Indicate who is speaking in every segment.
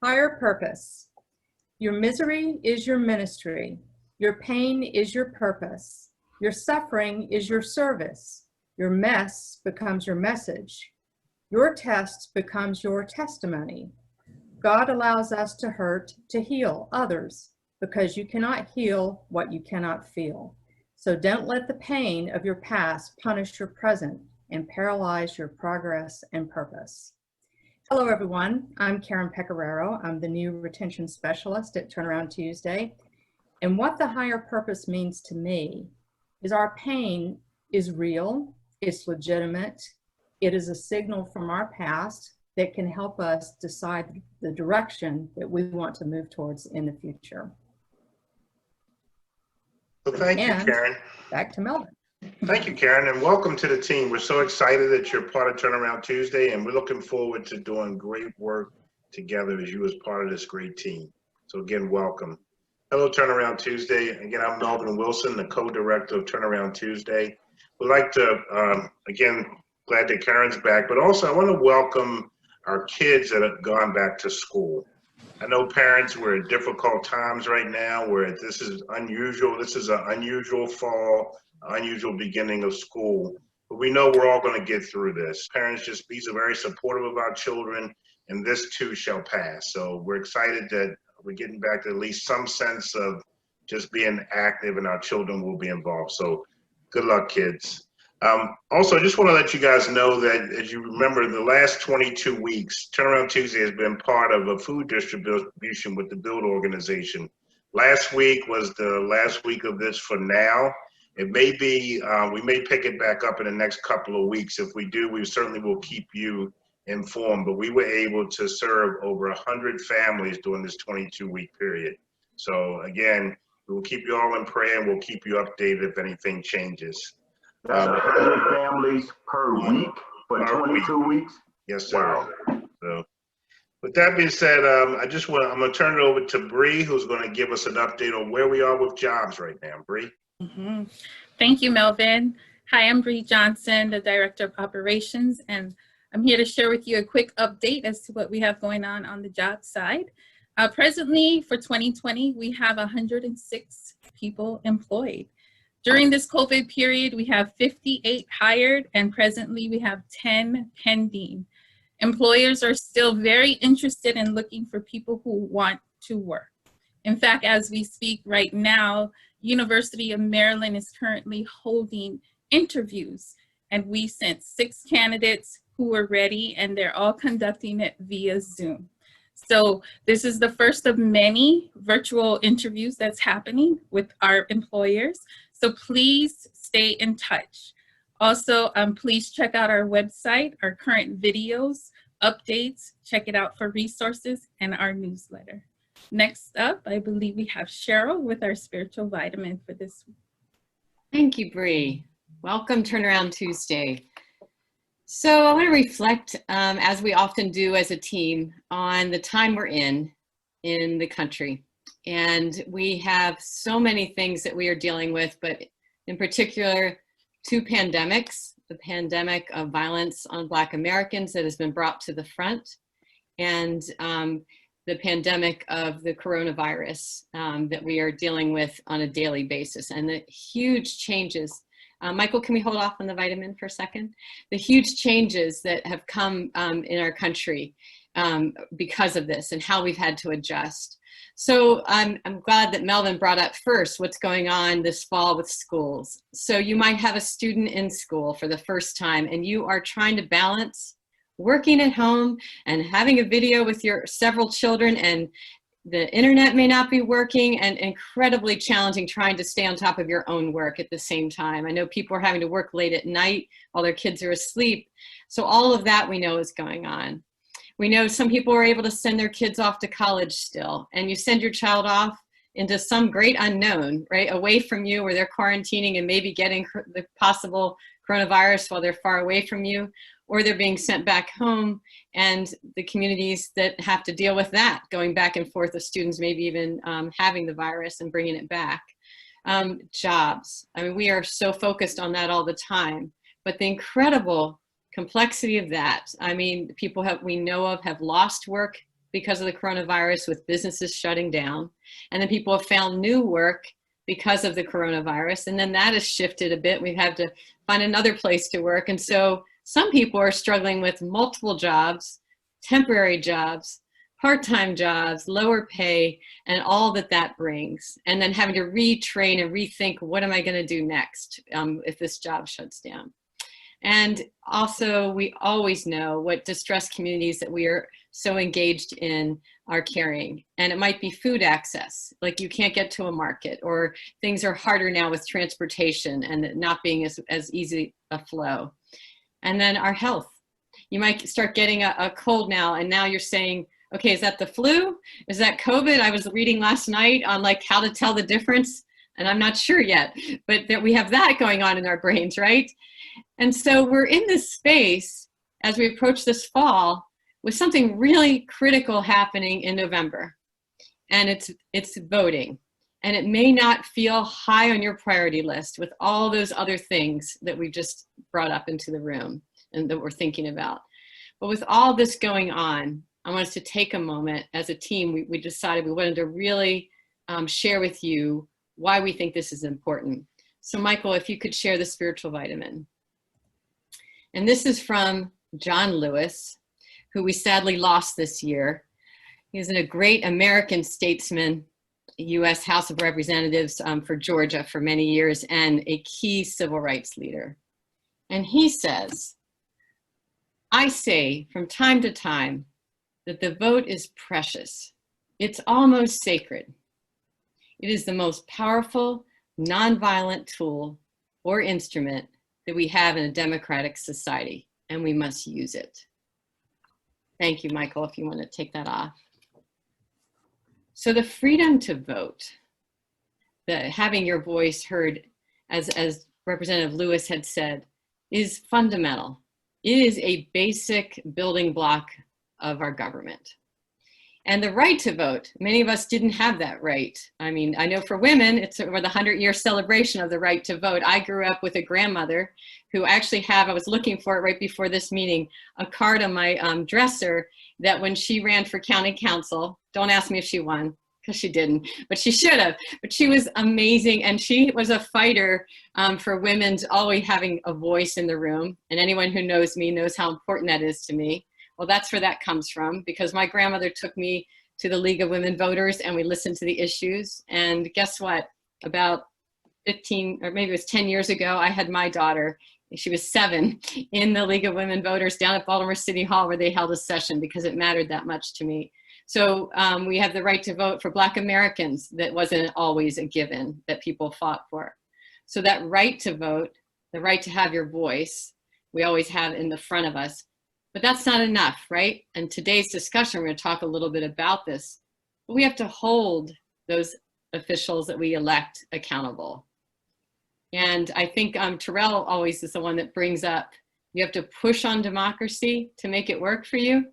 Speaker 1: Higher purpose. Your misery is your ministry. Your pain is your purpose. Your suffering is your service. Your mess becomes your message. Your test becomes your testimony. God allows us to hurt to heal others because you cannot heal what you cannot feel. So don't let the pain of your past punish your present and paralyze your progress and purpose. Hello, everyone. I'm Karen Pecoraro. I'm the new retention specialist at Turnaround Tuesday. And what the higher purpose means to me is our pain is real, it's legitimate, it is a signal from our past that can help us decide the direction that we want to move towards in the future.
Speaker 2: Well, thank you, Karen.
Speaker 1: Back to Melvin.
Speaker 2: Thank you, Karen, and welcome to the team. We're so excited that you're part of Turnaround Tuesday, and we're looking forward to doing great work together as you as part of this great team. So again, welcome. Hello, Turnaround Tuesday. Again, I'm Melvin Wilson, the co-director of Turnaround Tuesday. We'd like to, again, glad that Karen's back, but also I want to welcome our kids that have gone back to school. I know parents, we're at difficult times right now where this is unusual. This is an unusual fall, unusual beginning of school, but we know we're all going to get through this. Parents, just be so very supportive of our children, and this too shall pass. So we're excited that we're getting back to at least some sense of just being active, and our children will be involved. So good luck, kids. Also, I just want to let you guys know that, as you remember, the last 22 weeks, Turnaround Tuesday has been part of a food distribution with the Build organization. Last week was the last week of this for now. It may be, we may pick it back up in the next couple of weeks. If we do, we certainly will keep you informed. But we were able to serve over 100 families during this 22-week period. So again, we will keep you all in prayer, and we'll keep you updated if anything changes.
Speaker 3: That's 100 families per week for 22 weeks?
Speaker 2: Yes, sir.
Speaker 3: Wow.
Speaker 2: So, with that being said, I'm going to turn it over to Bree, who's going to give us an update on where we are with jobs right now. Bree?
Speaker 4: Thank you, Melvin. Hi, I'm Bree Johnson, the Director of Operations, and I'm here to share with you a quick update as to what we have going on the job side. Presently, for 2020, we have 106 people employed. During this COVID period, we have 58 hired, and presently we have 10 pending. Employers are still very interested in looking for people who want to work. In fact, as we speak right now, University of Maryland is currently holding interviews, and we sent 6 candidates who are ready, and they're all conducting it via Zoom. So this is the first of many virtual interviews that's happening with our employers. So please stay in touch. Also, please check out our website, our current videos, updates, check it out for resources, and our newsletter. Next up, I believe we have Cheryl with our spiritual vitamin for this week.
Speaker 5: Thank you, Bree. Welcome Turnaround Tuesday. So I want to reflect, as we often do as a team, on the time we're in the country. And we have so many things that we are dealing with, but in particular, 2 pandemics, the pandemic of violence on Black Americans that has been brought to the front, and the pandemic of the coronavirus that we are dealing with on a daily basis, and the huge changes. Michael, can we hold off on the vitamin for a second? The huge changes that have come in our country because of this and how we've had to adjust. So I'm glad that Melvin brought up first what's going on this fall with schools. So you might have a student in school for the first time, and you are trying to balance working at home and having a video with your several children, and the internet may not be working, and incredibly challenging trying to stay on top of your own work at the same time. I know people are having to work late at night while their kids are asleep. So all of that we know is going on. We know some people are able to send their kids off to college still, and you send your child off into some great unknown, right? Away from you, where they're quarantining and maybe getting the possible coronavirus while they're far away from you, or they're being sent back home, and the communities that have to deal with that, going back and forth with students, maybe even having the virus and bringing it back. Jobs, I mean, we are so focused on that all the time, but the incredible complexity of that. I mean, people we know of have lost work because of the coronavirus with businesses shutting down. And then people have found new work because of the coronavirus. And then that has shifted a bit. We've had to find another place to work. And so some people are struggling with multiple jobs, temporary jobs, part-time jobs, lower pay, and all that that brings. And then having to retrain and rethink, what am I going to do next if this job shuts down? And also, we always know what distressed communities that we are so engaged in are carrying. And it might be food access, like you can't get to a market, or things are harder now with transportation and it not being as easy a flow. And then our health. You might start getting a cold now, and now you're saying, okay, is that the flu? Is that COVID? I was reading last night on like how to tell the difference, and I'm not sure yet, but that we have that going on in our brains, right? And so we're in this space as we approach this fall with something really critical happening in November, and it's voting. And it may not feel high on your priority list with all those other things that we just brought up into the room and that we're thinking about. But with all this going on, I want us to take a moment as a team. We decided we wanted to really share with you why we think this is important. So Michael, if you could share the spiritual vitamin. And this is from John Lewis, who we sadly lost this year. He's a great American statesman, U.S. House of Representatives for Georgia for many years, and a key civil rights leader. And he says, I say from time to time that the vote is precious. It's almost sacred. It is the most powerful, nonviolent tool or instrument that we have in a democratic society, and we must use it. Thank you, Michael, if you want to take that off. So the freedom to vote, having your voice heard, as Representative Lewis had said, is fundamental. It is a basic building block of our government. And the right to vote, many of us didn't have that right. I mean, I know for women, it's the 100-year celebration of the right to vote. I grew up with a grandmother who actually I was looking for it right before this meeting, a card on my dresser that when she ran for county council, don't ask me if she won, because she didn't, but she should have. But she was amazing, and she was a fighter for women's always having a voice in the room. And anyone who knows me knows how important that is to me. Well, that's where that comes from, because my grandmother took me to the League of Women Voters and we listened to the issues. And guess what? About 15, or maybe it was 10 years ago, I had my daughter, she was 7, in the League of Women Voters down at Baltimore City Hall, where they held a session because it mattered that much to me. So we have the right to vote for Black Americans. That wasn't always a given that people fought for. So that right to vote, the right to have your voice, we always have in the front of us. But that's not enough, right? And today's discussion, we're going to talk a little bit about this. But we have to hold those officials that we elect accountable. And I think Terrell always is the one that brings up, you have to push on democracy to make it work for you.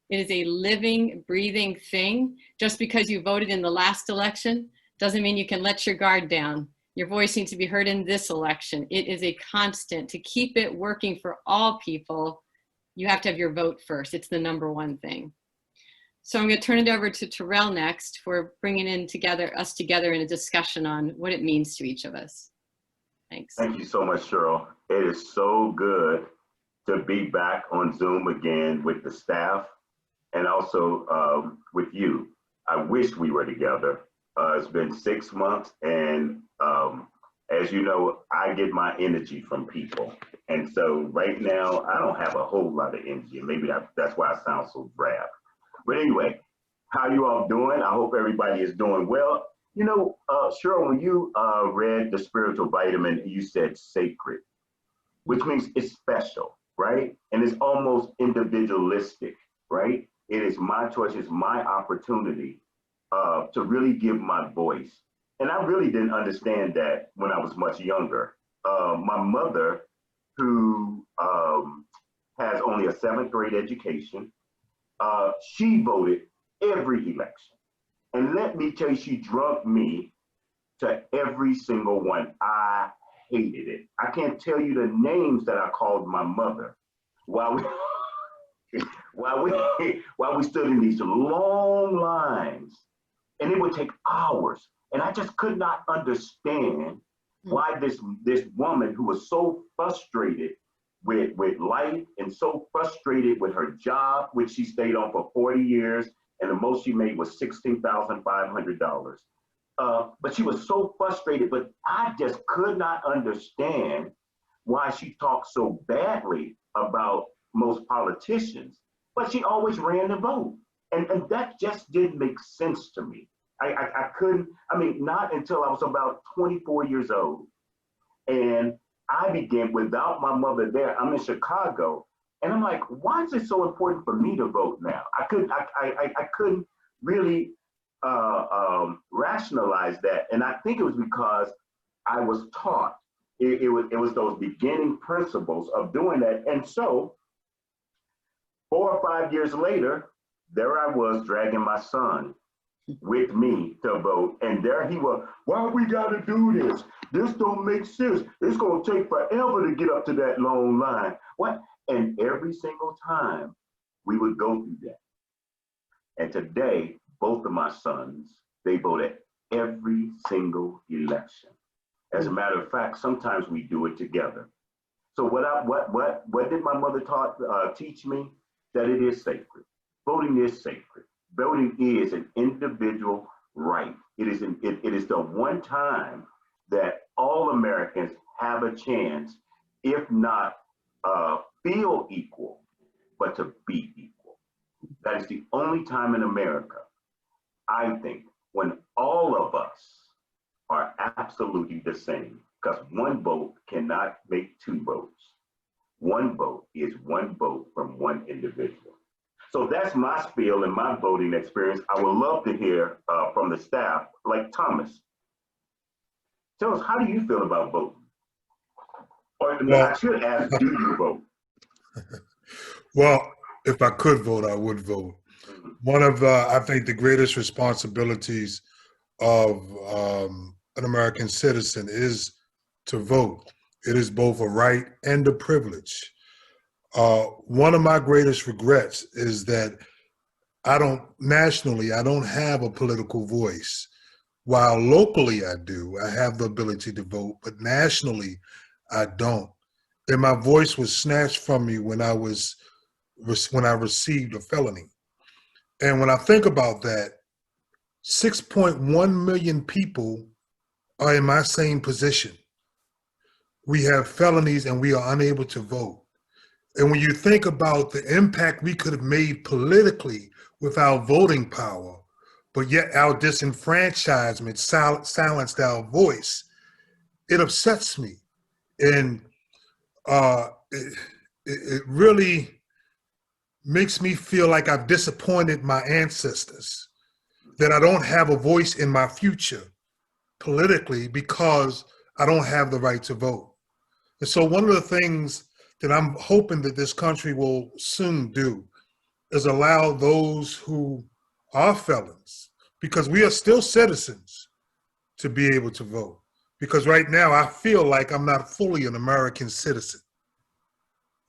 Speaker 5: It is a living, breathing thing. Just because you voted in the last election doesn't mean you can let your guard down. Your voice needs to be heard in this election. It is a constant. To keep it working for all people, you have to have your vote first. It's the #1 thing. So I'm going to turn it over to Terrell next for bringing us together in a discussion on what it means to each of us. Thanks.
Speaker 3: Thank you so much, Cheryl. It is so good to be back on Zoom again with the staff and also with you. I wish we were together. It's been 6 months, and as you know, I get my energy from people. And so right now, I don't have a whole lot of energy. Maybe that's why I sound so drab. But anyway, how you all doing? I hope everybody is doing well. You know, Cheryl, when you read the spiritual vitamin, you said sacred, which means it's special, right? And it's almost individualistic, right? It is my choice, it's my opportunity to really give my voice. And I really didn't understand that when I was much younger. My mother, who has only a 7th grade education, she voted every election. And let me tell you, she drug me to every single one. I hated it. I can't tell you the names that I called my mother while while we stood in these long lines, and it would take hours. And I just could not understand why this woman who was so frustrated with life and so frustrated with her job, which she stayed on for 40 years, and the most she made was $16,500. But she was so frustrated, but I just could not understand why she talked so badly about most politicians, but she always ran the vote. And that just didn't make sense to me. I couldn't, not until I was about 24 years old. And I began, without my mother there, I'm in Chicago, and I'm like, why is it so important for me to vote now? I couldn't really rationalize that. And I think it was because I was taught. It was those beginning principles of doing that. And so 4 or 5 years later, there I was dragging my son with me to vote. And there he was, why we gotta do this? This don't make sense. It's gonna take forever to get up to that long line. What? And every single time we would go through that. And today, both of my sons, they vote at every single election. As a matter of fact, sometimes we do it together. So what did my mother teach me? That it is sacred. Voting is sacred. Voting is an individual right. It is the one time that all Americans have a chance, if not feel equal, but to be equal. That is the only time in America, I think, when all of us are absolutely the same, because one vote cannot make 2 votes. One vote is one vote from one individual. So that's my spiel and my voting experience. I would love to hear from the staff, like Thomas. Tell us, how do you feel about voting? Or I should ask, do you vote?
Speaker 6: Well, if I could vote, I would vote. One of, I think, the greatest responsibilities of an American citizen is to vote. It is both a right and a privilege. One of my greatest regrets is that nationally, I don't have a political voice. While locally I do, I have the ability to vote, but nationally I don't. And my voice was snatched from me when I received a felony. And when I think about that, 6.1 million people are in my same position. We have felonies and we are unable to vote. And when you think about the impact we could have made politically with our voting power, but yet our disenfranchisement silenced our voice, it upsets me. And it really makes me feel like I've disappointed my ancestors, that I don't have a voice in my future politically because I don't have the right to vote. And so one of the things that I'm hoping that this country will soon do is allow those who are felons, because we are still citizens, to be able to vote. Because right now I feel like I'm not fully an American citizen.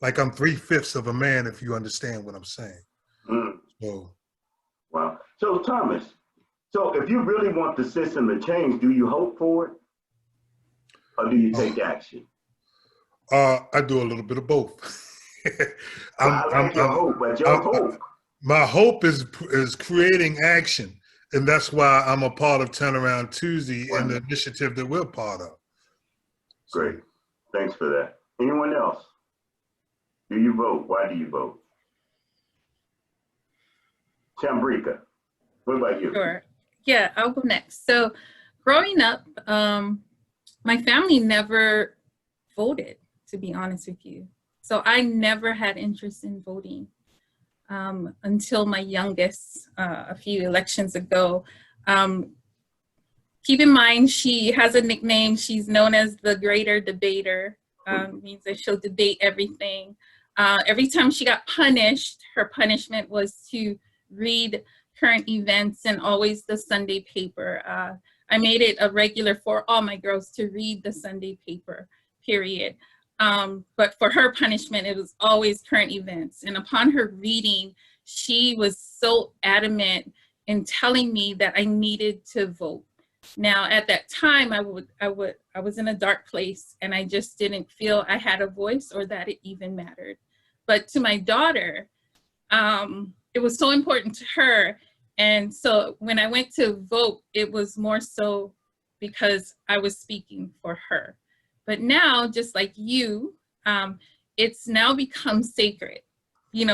Speaker 6: Like I'm 3/5 of a man, if you understand what I'm saying. So.
Speaker 3: Wow. So Thomas, so if you really want the system to change, do you hope for it? Or do you take action?
Speaker 6: I do a little bit of both.
Speaker 3: I like your hope, but your hope.
Speaker 6: My hope is creating action. And that's why I'm a part of Turnaround Tuesday and the initiative that we're part of.
Speaker 3: Great. Thanks for that. Anyone else? Do you vote? Why do you vote? Chambrika, what about you?
Speaker 4: Sure. Yeah, I'll go next. So growing up, my family never voted, to be honest with you. So I never had interest in voting until my youngest a few elections ago. Keep in mind, she has a nickname. She's known as the Greater Debater. Means that she'll debate everything. Every time she got punished, her punishment was to read current events and always the Sunday paper. I made it a regular for all my girls to read the Sunday paper, period. But for her punishment, it was always current events. And upon her reading, she was so adamant in telling me that I needed to vote. Now, at that time, I was in a dark place, and I just didn't feel I had a voice or that it even mattered. But to my daughter, it was so important to her. And so when I went to vote, it was more so because I was speaking for her. But now, just like you, it's now become sacred,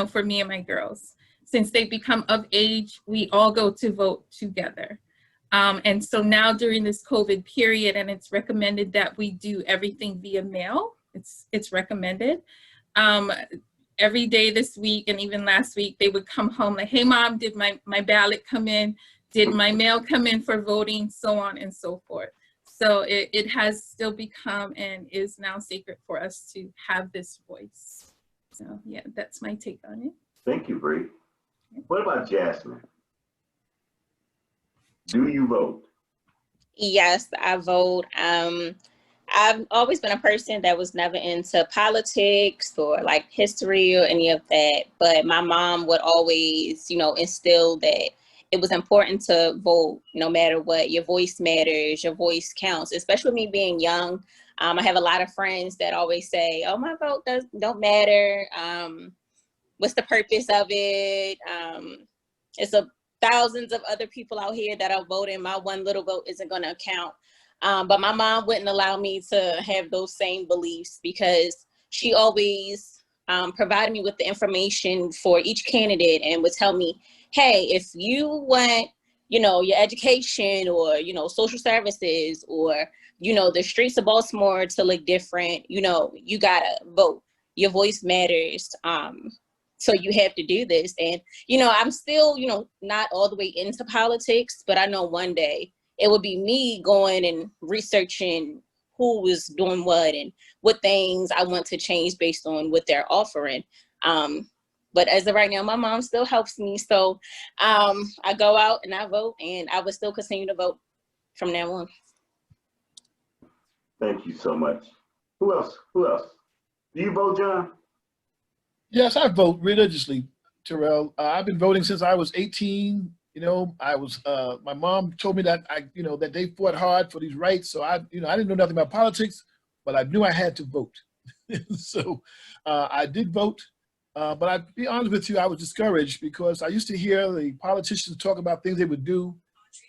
Speaker 4: for me and my girls. Since they've become of age, we all go to vote together. And so now during this COVID period, and it's recommended that we do everything via mail, it's recommended. Every day this week and even last week, they would come home like, hey mom, did my ballot come in? Did my mail come in for voting? So on and so forth. So it has still become and is now sacred for us to have this voice. So yeah, that's my take on it.
Speaker 3: Thank you, Bree. What about Jasmine? Do you vote?
Speaker 7: Yes, I vote. I've always been a person that was never into politics or like history or any of that. But my mom would always, instill that it was important to vote no matter what. Your voice matters, your voice counts, especially me being young. I have a lot of friends that always say, oh, my vote don't matter. What's the purpose of it? It's thousands of other people out here that are voting. My one little vote isn't going to count. But my mom wouldn't allow me to have those same beliefs because she always provided me with the information for each candidate and would tell me, hey, if you want, your education or, social services or, the streets of Baltimore to look different, you gotta vote. Your voice matters. So you have to do this. And, I'm still, not all the way into politics, but I know one day it would be me going and researching who was doing what and what things I want to change based on what they're offering. But as of right now, my mom still helps me. So I go out and I vote, and I would still continue to vote from now on.
Speaker 3: Thank you so much. Who else? Do you vote, John?
Speaker 8: Yes, I vote religiously, Terrell. I've been voting since I was 18. I was, my mom told me that that they fought hard for these rights. So I didn't know nothing about politics, but I knew I had to vote. So I did vote. But I'll be honest with you, I was discouraged because I used to hear the politicians talk about things they would do,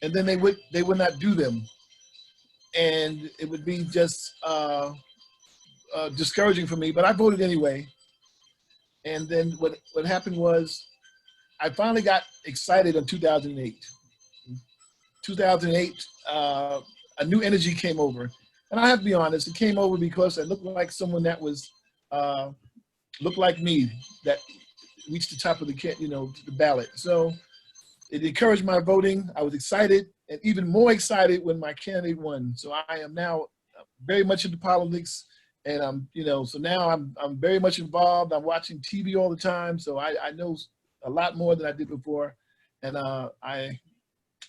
Speaker 8: and then they would not do them. And it would be just discouraging for me, but I voted anyway. And then what happened was I finally got excited in 2008. 2008, a new energy came over. And I have to be honest, it came over because I looked like someone that was, looked like me, that reached the top of the ballot. So it encouraged my voting. I was excited, and even more excited when my candidate won. So I am now very much into politics. And so now I'm very much involved. I'm watching TV all the time. So I know a lot more than I did before. And I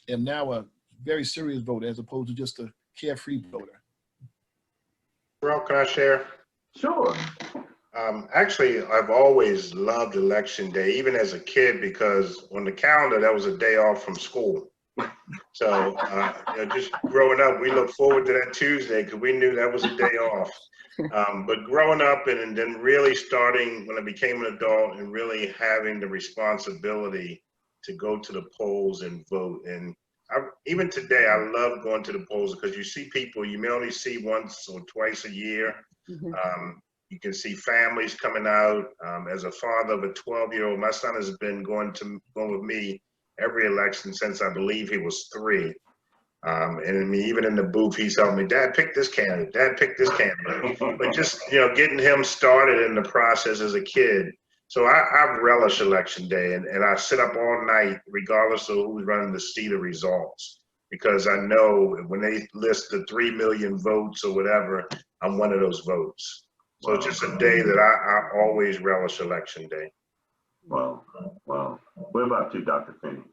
Speaker 8: am now a very serious voter as opposed to just a carefree voter.
Speaker 2: Terrell, can I share?
Speaker 3: Sure.
Speaker 2: Actually, I've always loved election day, even as a kid, because on the calendar, that was a day off from school. So just growing up, we looked forward to that Tuesday because we knew that was a day off. But growing up and then really starting when I became an adult and really having the responsibility to go to the polls and vote. And even today, I love going to the polls because you see people you may only see once or twice a year.
Speaker 7: Mm-hmm.
Speaker 2: You can see families coming out. As a father of a 12-year-old, my son has been going with me every election since I believe he was 3. And I mean, even in the booth, he's telling me, Dad, pick this candidate. Dad, pick this candidate. But just, getting him started in the process as a kid. So I relish election day, and I sit up all night, regardless of who's running, to see the results. Because I know when they list the 3 million votes or whatever, I'm one of those votes. So it's just a day that I always relish election day.
Speaker 3: Wow. What about you, Dr. Finney?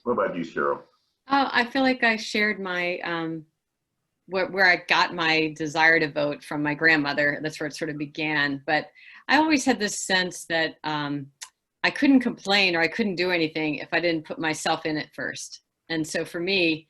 Speaker 3: What about you, Cheryl?
Speaker 5: I feel like I shared my where I got my desire to vote from my grandmother. That's where it sort of began. But I always had this sense that I couldn't complain or I couldn't do anything if I didn't put myself in it first. And so for me,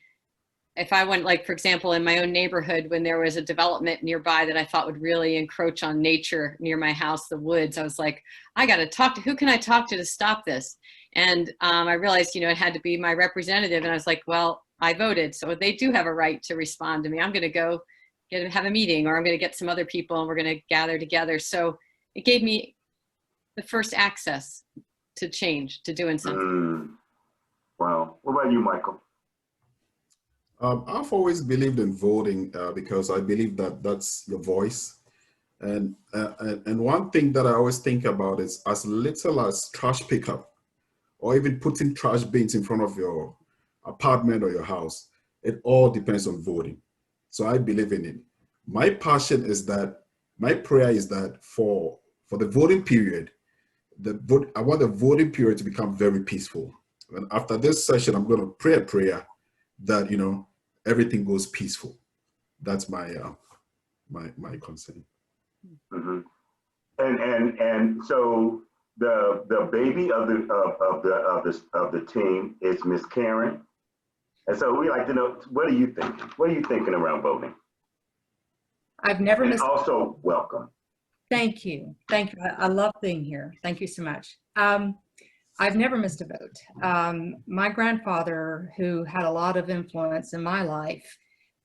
Speaker 5: if I went, like, for example, in my own neighborhood, when there was a development nearby that I thought would really encroach on nature near my house, the woods, I was like, I got to talk to, who can I talk to stop this? And I realized, you know, it had to be my representative. And I was like, well, I voted, so they do have a right to respond to me. I'm going to go have a meeting, or I'm going to get some other people and we're going to gather together. So it gave me the first access to change, to doing something.
Speaker 3: Wow. What about you, Michael?
Speaker 9: I've always believed in voting because I believe that that's your voice. And one thing that I always think about is as little as trash pickup or even putting trash bins in front of your apartment or your house, it all depends on voting. So I believe in it. My passion is that, my prayer is that for the voting period, I want the voting period to become very peaceful. And after this session, I'm going to pray a prayer that, you know, everything goes peaceful. That's my my concern.
Speaker 3: Mm-hmm. And so the baby of the team is Miss Karen. And so we like to know, what are you thinking? What are you thinking around voting?
Speaker 1: I've never
Speaker 3: And
Speaker 1: missed.
Speaker 3: also, welcome.
Speaker 1: Thank you. Thank you. I love being here. Thank you so much. I've never missed a vote. My grandfather, who had a lot of influence in my life,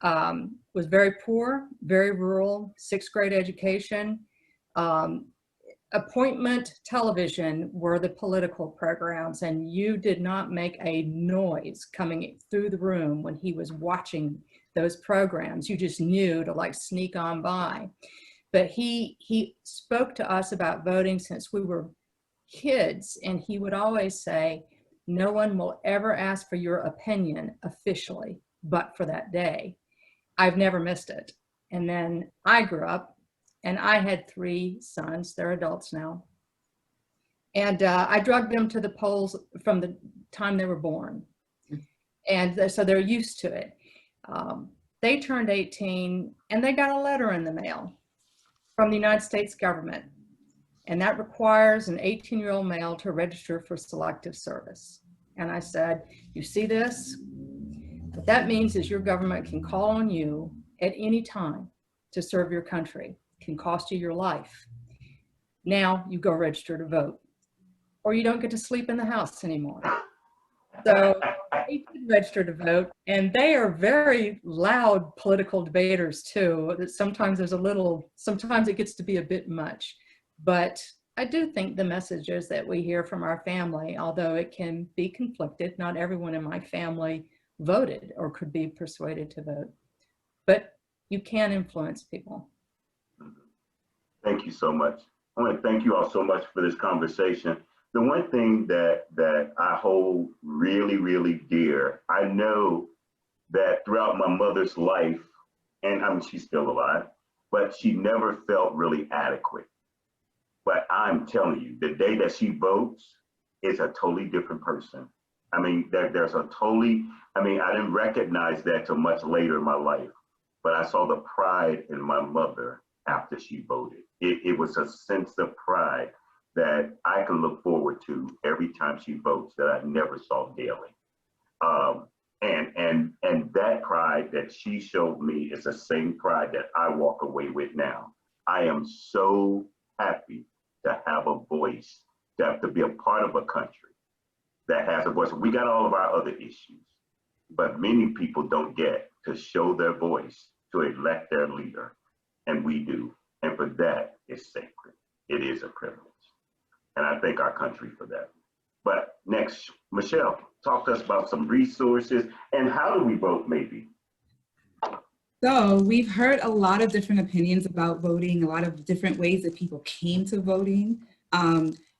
Speaker 1: was very poor, very rural, 6th grade education. Appointment television were the political programs, and you did not make a noise coming through the room when he was watching those programs. You just knew to like sneak on by. But he spoke to us about voting since we were kids, and he would always say, no one will ever ask for your opinion officially, but for that day. I've never missed it. And then I grew up, and I had 3 sons. They're adults now. And I drugged them to the polls from the time they were born. And so they're used to it. They turned 18, and they got a letter in the mail from the United States government. And that requires an 18-year-old male to register for selective service. And I said, you see this? What that means is your government can call on you at any time to serve your country. It can cost you your life. Now you go register to vote, or you don't get to sleep in the house anymore. So they did register to vote, and they are very loud political debaters too. Sometimes sometimes it gets to be a bit much. But I do think the messages that we hear from our family, although it can be conflicted, not everyone in my family voted or could be persuaded to vote, but you can influence people.
Speaker 3: Thank you so much. I want to thank you all so much for this conversation. The one thing that I hold really, really dear, I know that throughout my mother's life, and I mean, she's still alive, but she never felt really adequate. But I'm telling you, the day that she votes, it's a totally different person. I mean, I didn't recognize that till much later in my life, but I saw the pride in my mother after she voted. It was a sense of pride that I can look forward to every time she votes that I never saw daily. And that pride that she showed me is the same pride that I walk away with now. I am so happy to have a voice, to be a part of a country that has a voice. We got all of our other issues, but many people don't get to show their voice, to elect their leader, and we do. And for that, it's sacred. It is a privilege. And I thank our country for that. But next, Michelle, talk to us about some resources and how do we vote maybe?
Speaker 10: So we've heard a lot of different opinions about voting, a lot of different ways that people came to voting.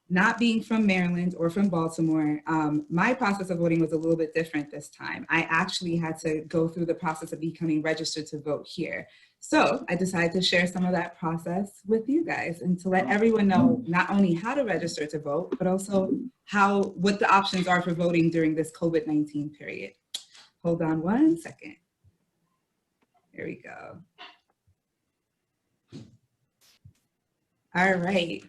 Speaker 10: Not being from Maryland or from Baltimore, my process of voting was a little bit different this time. I actually had to go through the process of becoming registered to vote here. So I decided to share some of that process with you guys and to let everyone know not only how to register to vote, but also what the options are for voting during this COVID-19 period. Hold on one second. Here we go. All right.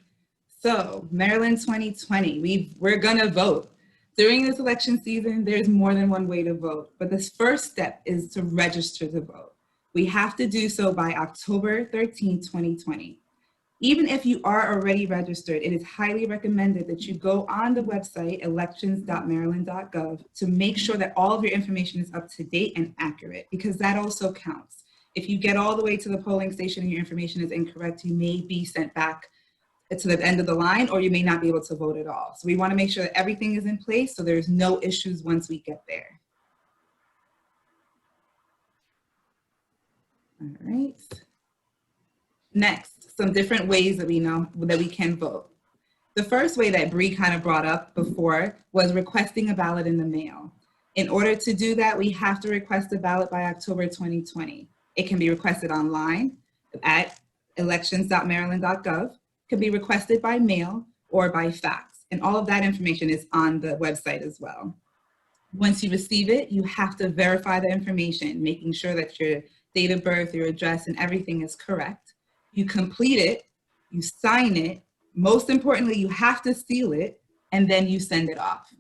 Speaker 10: So Maryland 2020, we're gonna vote. During this election season, there's more than one way to vote, but this first step is to register to vote. We have to do so by October 13, 2020. Even if you are already registered, it is highly recommended that you go on the website elections.maryland.gov to make sure that all of your information is up to date and accurate, because that also counts. If you get all the way to the polling station and your information is incorrect, you may be sent back to the end of the line, or you may not be able to vote at all. So we want to make sure that everything is in place so there's no issues once we get there. All right. Next, some different ways that we know that we can vote. The first way that Bree kind of brought up before was requesting a ballot in the mail. In order to do that, we have to request a ballot by October 2020. It can be requested online at elections.maryland.gov, can be requested by mail or by fax, and all of that information is on the website as well. Once you receive it, you have to verify the information, making sure that your date of birth, your address, and everything is correct. You complete it, you sign it, most importantly, you have to seal it, and then you send it off.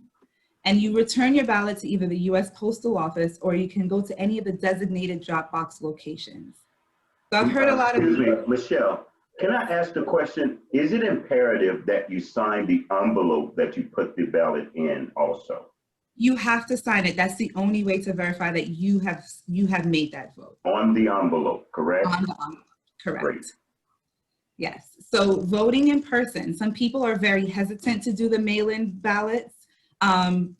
Speaker 10: And you return your ballot to either the US Postal Office, or you can go to any of the designated drop box locations. So I've heard a lot of—
Speaker 3: Excuse me, Michelle, can I ask the question, is it imperative that you sign the envelope that you put the ballot in also?
Speaker 10: You have to sign it. That's the only way to verify that you have made that vote.
Speaker 3: On the envelope, correct?
Speaker 10: On the envelope, correct.
Speaker 3: Great.
Speaker 10: Yes, so voting in person. Some people are very hesitant to do the mail-in ballots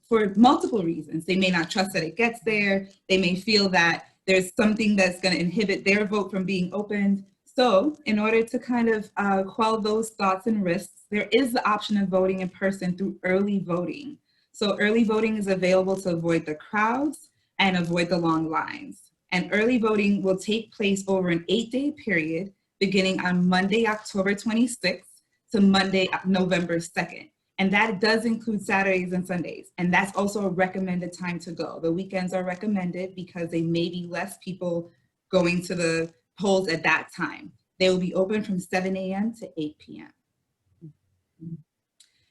Speaker 10: for multiple reasons. They may not trust that it gets there. They may feel that there's something that's going to inhibit their vote from being opened. So in order to kind of quell those thoughts and risks, there is the option of voting in person through early voting. So early voting is available to avoid the crowds and avoid the long lines. And early voting will take place over an 8-day period, beginning on Monday, October 26th to Monday, November 2nd. And that does include Saturdays and Sundays. And that's also a recommended time to go. The weekends are recommended because they may be less people going to the polls at that time. They will be open from 7 a.m. to 8 p.m.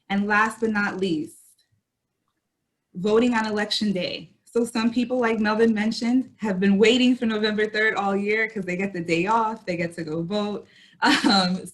Speaker 10: And last but not least, voting on election day. So some people, like Melvin mentioned, have been waiting for November 3rd all year because they get the day off, they get to go vote.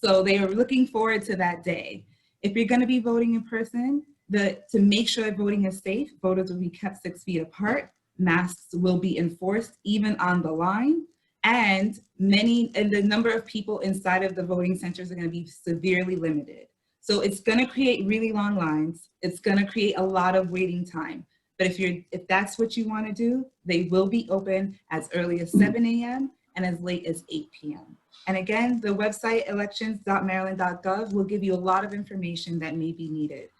Speaker 10: So they are looking forward to that day. If you're gonna be voting in person, to make sure that voting is safe, voters will be kept 6 feet apart, masks will be enforced even on the line, and the number of people inside of the voting centers are gonna be severely limited. So it's gonna create really long lines, it's gonna create a lot of waiting time. But if that's what you want to do, they will be open as early as 7 a.m. and as late as 8 p.m. And again, the website elections.maryland.gov will give you a lot of information that may be needed.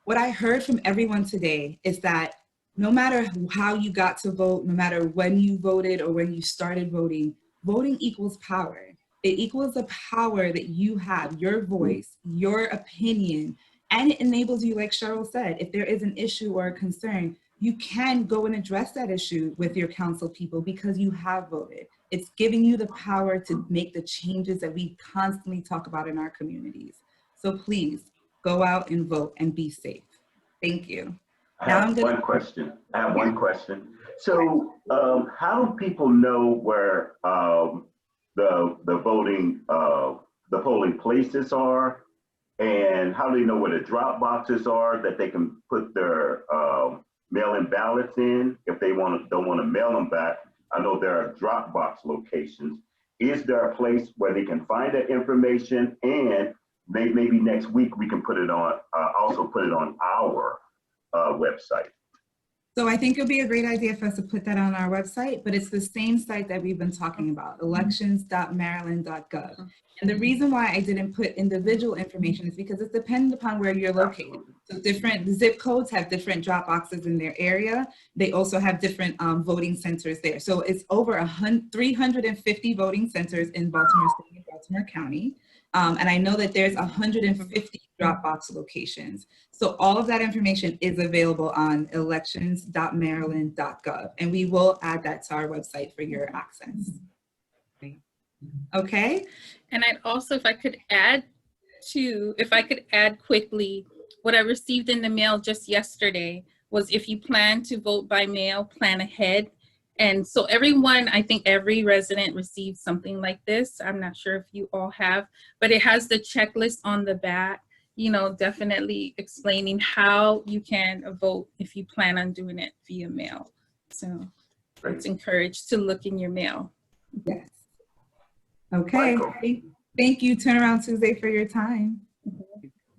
Speaker 10: What I heard from everyone today is that no matter how you got to vote, no matter when you voted or when you started voting, voting equals power. It equals the power that you have, your voice, your opinion. And it enables you, like Cheryl said, if there is an issue or a concern, you can go and address that issue with your council people because you have voted. It's giving you the power to make the changes that we constantly talk about in our communities. So please go out and vote and be safe. Thank you.
Speaker 3: I have one question. So how do people know where the polling places are? And how do they know where the drop boxes are that they can put their mail-in ballots in if they don't want to mail them back? I know there are drop box locations. Is there a place where they can find that information? And maybe next week we can put it on, also put it on our website.
Speaker 10: So I think it would be a great idea for us to put that on our website, but it's the same site that we've been talking about, elections.maryland.gov. And the reason why I didn't put individual information is because it's dependent upon where you're located. So different zip codes have different drop boxes in their area. They also have different voting centers there. So it's over 350 voting centers in Baltimore City and Baltimore County. And I know that there's 150 drop box locations. So all of that information is available on elections.maryland.gov, and we will add that to our website for your access. Okay?
Speaker 4: And I'd also, if I could add quickly, what I received in the mail just yesterday was, if you plan to vote by mail, plan ahead. And so everyone, I think every resident received something like this. I'm not sure if you all have, but it has the checklist on the back, you know, definitely explaining how you can vote if you plan on doing it via mail. So it's encouraged to look in your mail.
Speaker 10: Yes. Okay.
Speaker 3: Michael.
Speaker 10: Thank you, Turnaround Tuesday, for your time.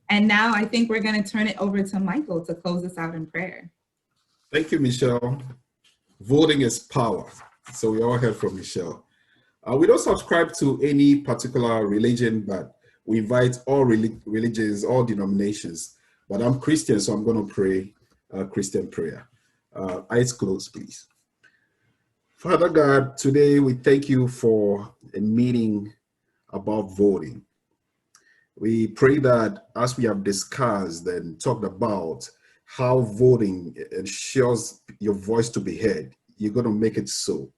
Speaker 10: And now I think we're going to turn it over to Michael to close us out in prayer.
Speaker 9: Thank you, Michelle. Voting is power. So we all heard from Michelle. We don't subscribe to any particular religion, but we invite all religions, all denominations. But I'm Christian, so I'm going to pray a Christian prayer. Eyes closed, please. Father God, today we thank you for a meeting about voting. We pray that as we have discussed and talked about how voting ensures your voice to be heard, you're going to make it so.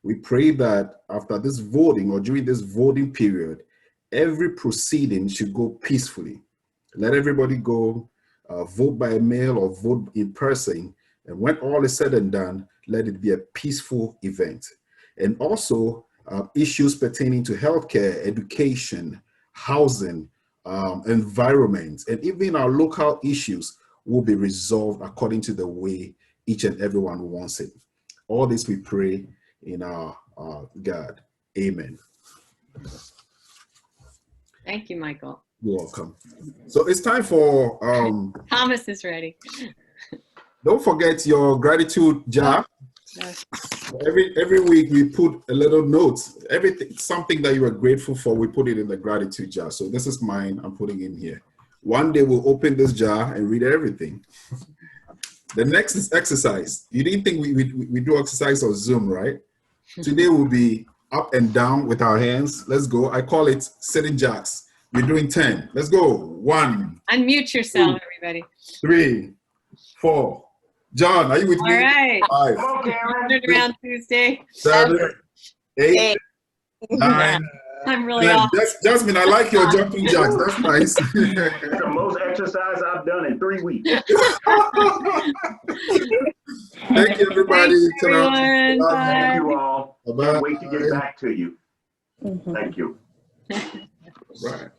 Speaker 9: We pray that after this voting or during this voting period, every proceeding should go peacefully. Let everybody go vote by mail or vote in person. And when all is said and done, let it be a peaceful event. And also issues pertaining to healthcare, education, housing, environment, and even our local issues will be resolved according to the way each and everyone wants it. All this we pray in our God. Amen.
Speaker 5: Thank you, Michael.
Speaker 9: You're welcome. So it's time for
Speaker 5: Thomas is ready.
Speaker 9: don't forget your gratitude jar.
Speaker 5: Yes.
Speaker 9: Every week we put a little note, everything, something that you are grateful for, we put it in the gratitude jar. So this is mine, I'm putting in here. One day we'll open this jar and read everything. The next is exercise. You didn't think we do exercise on Zoom, right? Today we'll be up and down with our hands. Let's go. I call it sitting jacks. We're doing 10. Let's go. 1.
Speaker 5: Unmute yourself,
Speaker 9: 2,
Speaker 5: everybody.
Speaker 9: 3, 4. John, are you with
Speaker 5: All
Speaker 9: me?
Speaker 5: right.
Speaker 9: 5,
Speaker 5: Turnaround Tuesday.
Speaker 9: 7, 8, 9.
Speaker 5: I'm really
Speaker 9: 10.
Speaker 5: off.
Speaker 9: Jasmine, I like your jumping jacks. That's nice.
Speaker 3: That's the most exercise I've done in 3 weeks.
Speaker 9: Thank you, everybody.
Speaker 5: Thanks, everyone. Bye.
Speaker 3: Thank you all.
Speaker 9: Bye-bye.
Speaker 3: Can't wait to get back to you. Thank you.
Speaker 9: Right.